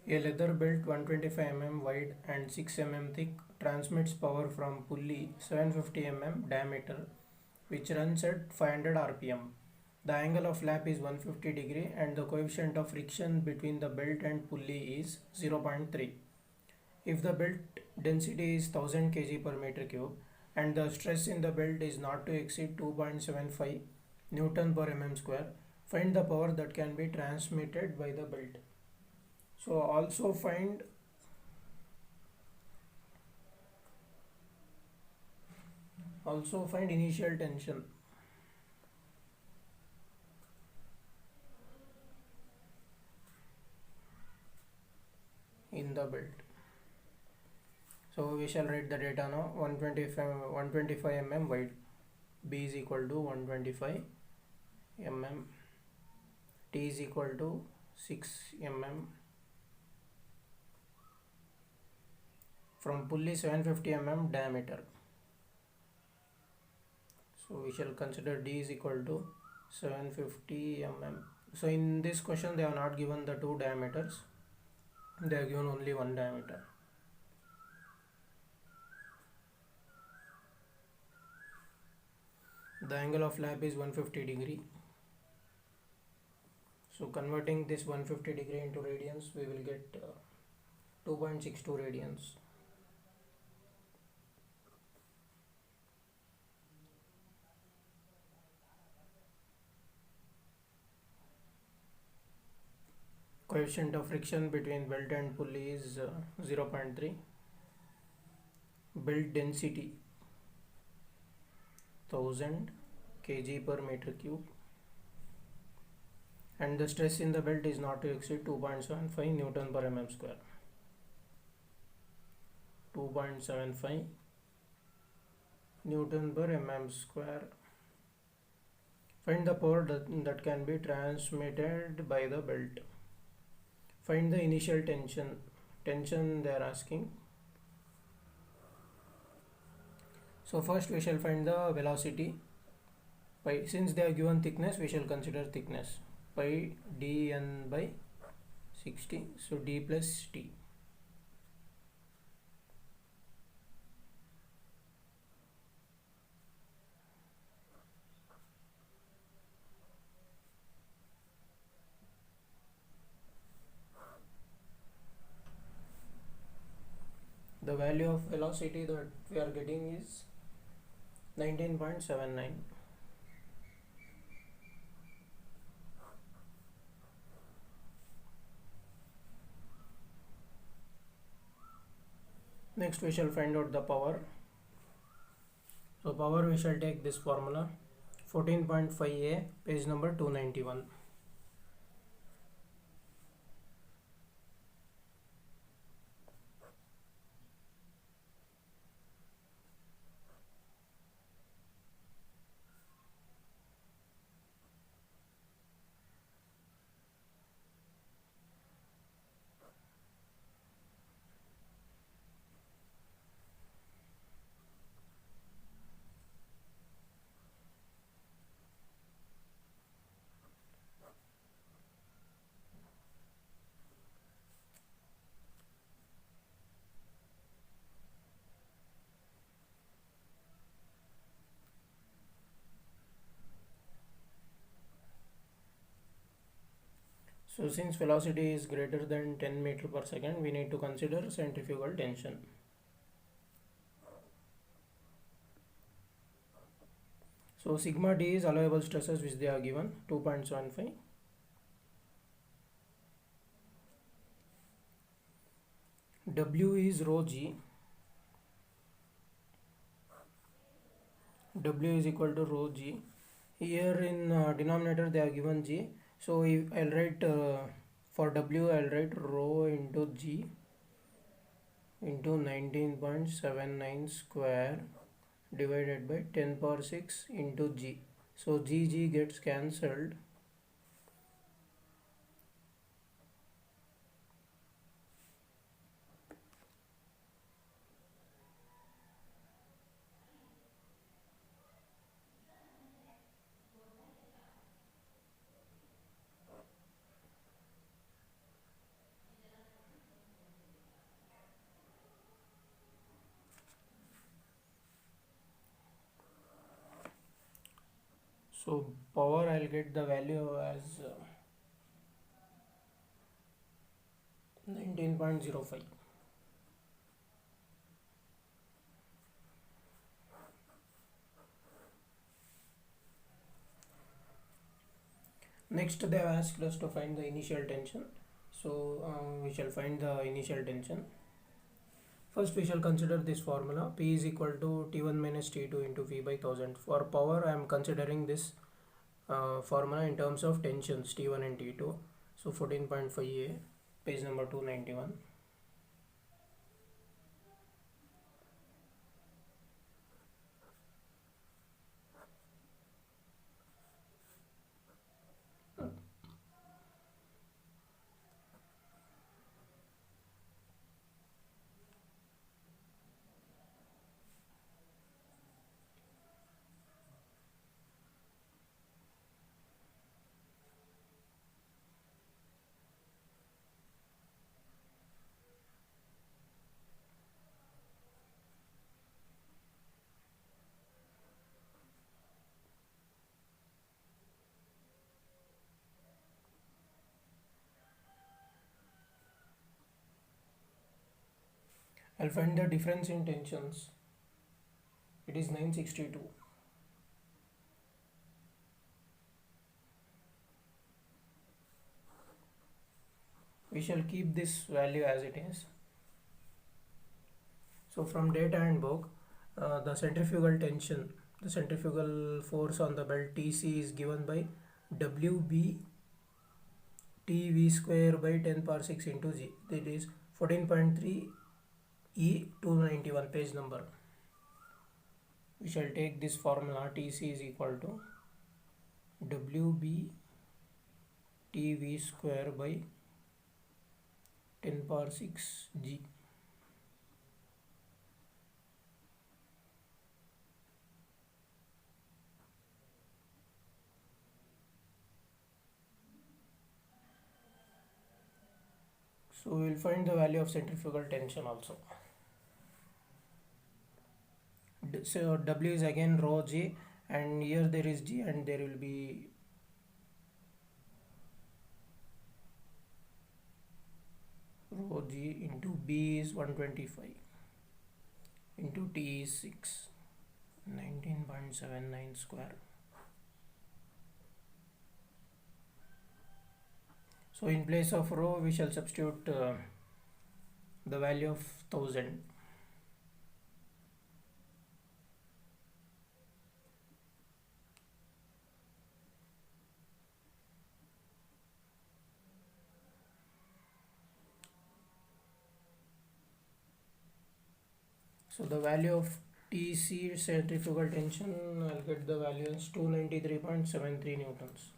A leather belt 125 mm wide and 6 mm thick transmits power from pulley 750 mm diameter which runs at 500 rpm. The angle of flap is 150 degree and the coefficient of friction between the belt and pulley is 0.3. If the belt density is 1000 kg per meter cube and the stress in the belt is not to exceed 2.75 Newton per mm square, find the power that can be transmitted by the belt. So also find initial tension in the belt. So we shall write the data now. 125 mm wide, B is equal to 125 mm, T is equal to 6 mm, from pulley 750 mm diameter. So we shall consider D is equal to 750 mm. So in this question they have not given the two diameters, they have given only one diameter. The angle of flap is 150 degree. So converting this 150 degree into radians, we will get 2.62 radians. Coefficient of friction between belt and pulley is 0.3. Belt density 1000 kg per meter cube and the stress in the belt is not to exceed 2.75 Newton per mm square. 2.75 Newton per mm square. Find the power that can be transmitted by the belt. Find the initial tension they are asking. So first we shall find the velocity. Since they are given thickness, we shall consider thickness. Pi dn by 60, so d plus t. The value of velocity that we are getting is 19.79. Next we shall find out the power. So power, we shall take this formula 14.5a, page number 291. So since velocity is greater than 10 meter per second, we need to consider centrifugal tension. So sigma d is allowable stresses which they are given 2.75. W is rho g. W is equal to rho g. Here in denominator they are given g. So if I'll write for W, I'll write rho into g into 19.79 square divided by 10 power 6 into g. So g gets cancelled. So power, I'll get the value as 19.05. Next, they have asked us to find the initial tension. So we shall find the initial tension. First, we shall consider this formula. P is equal to T1 minus T2 into V by 1000. For power, I am considering this formula in terms of tensions T1 and T2. So 14.5A, page number 291. I'll find the difference in tensions. It is 962. We shall keep this value as it is. So from data and book, the centrifugal tension, the centrifugal force on the belt Tc is given by Wb Tv square by 10 power 6 into G. That is 14.3 E 291, page number. We shall take this formula. Tc is equal to Wb Tv square by 10 power 6 G. So we will find the value of centrifugal tension also. So W is again rho G, and here there is G, and there will be rho G into B is 125 into T is 6, 19.79 square. So in place of rho we shall substitute the value of 1000. So the value of Tc centrifugal tension, I'll get the value as 293.73 newtons.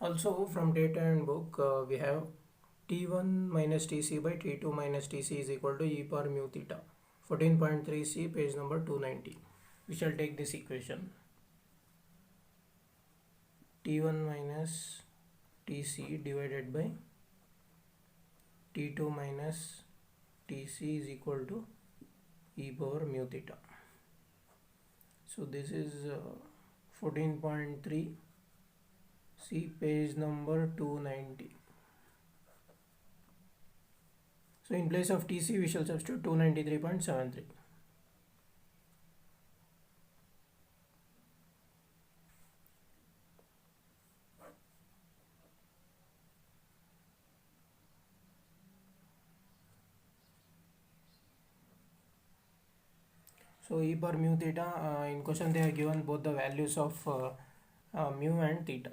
Also from data and book, we have T1 minus Tc by T2 minus Tc is equal to e power mu theta. 14.3 C, page number 290. We shall take this equation. T1 minus Tc divided by T2 minus Tc is equal to e power mu theta. So this is 14.3 C, page number 290. So in place of Tc we shall substitute 293.73. So e per mu theta, in question they are given both the values of mu and theta.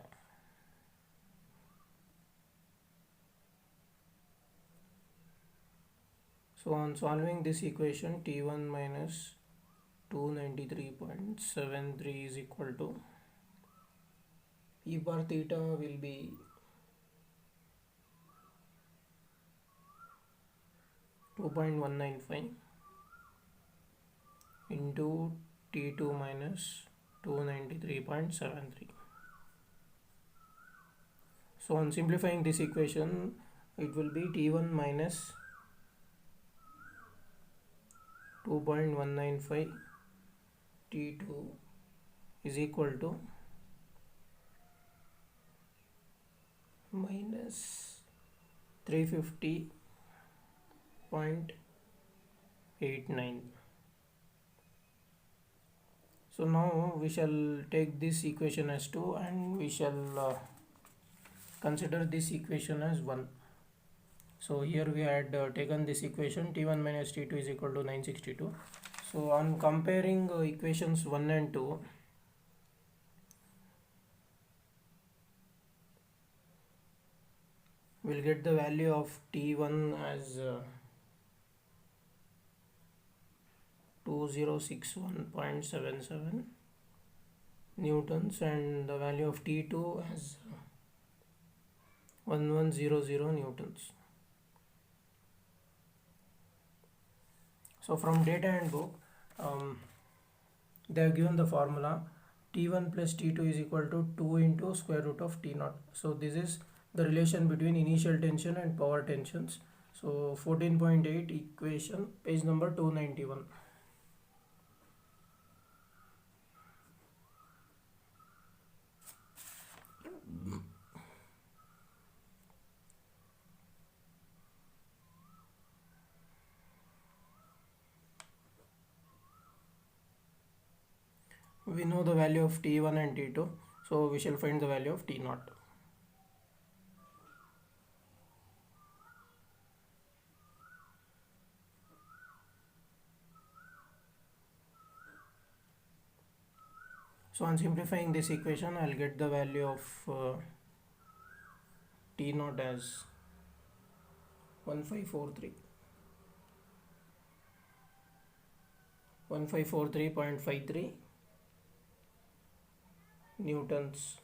So on solving this equation, T1 minus 293.73 is equal to e per theta will be 2.195 into T2 minus 293.73. So on simplifying this equation, it will be T1 minus 2.195 T2 is equal to minus 350.89. So now we shall take this equation as 2 and we shall consider this equation as 1. So here we had taken this equation T1 minus T2 is equal to 962. So on comparing equations 1 and 2, we'll get the value of T1 as 2061.77 newtons and the value of T2 as 1100 newtons. So from data and book, they have given the formula T1 plus T2 is equal to 2 into square root of T0. So this is the relation between initial tension and power tensions. So 14.8 equation, page number 291. We know the value of T1 and T2, so we shall find the value of T0. So on simplifying this equation, I'll get the value of T0 as 1543.53 newtons